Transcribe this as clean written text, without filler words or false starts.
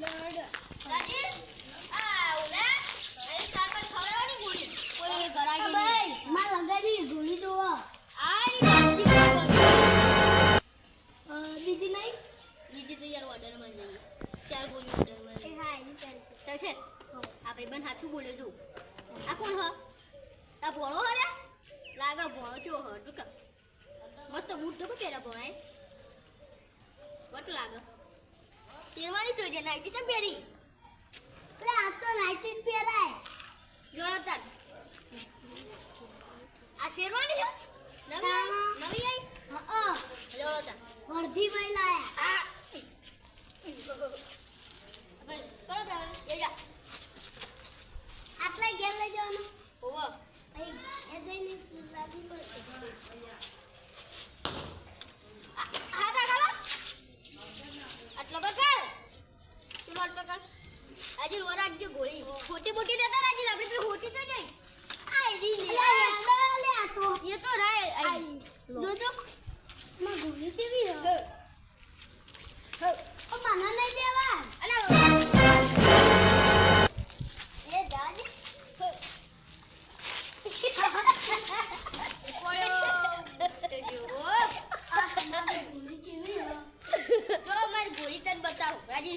રાજી આ ઓલા એ કાપડ ખવડાવવાની ગોળી કોઈ ગરાગી ભાઈ માં લગાડી ગોળી દો આરી પાછી બીજી નહીં બીજી તો યાર ઓર્ડર માં જઈએ ચાર ગોળી ઓર્ડર માં એ હા એ ચાલ છે આ ભાઈ બન હાથું બોલે જો આ કોણ હ આ ભોળો હરે લાગા ભોળો ચો હ તું ક મસ્ત બૂટ તો પહેરા ભોળાય વટ લાગે શેરવાની સોજે નાઈટી છે પહેરી લે આ તો નાઈટી જ પહેરાય જોરદાર આ શેરવાની છે નવી નવી આઈ હા જોરદાર વર્ધી માં લાયા આ ભાઈ કરો તો એ જા આટલા ઘેર લઈ જવાનું ઓવો અહીં એ જઈને લાગી પડે હા કાકા આટલો બગાડ તું આટલો કર આજે રોરા જે ગોળી ખોટી બોટી લેતા રાજી આપણે પેલી ખોટી તો નહીં આઈ રી લે લે આ તો એ તો રાય આઈ જો જો માં ગોળી કેવી હ ઓ મને નહીં દેવા અલે એ દાદી જો મારી ગોળી તને બતાવો રાજી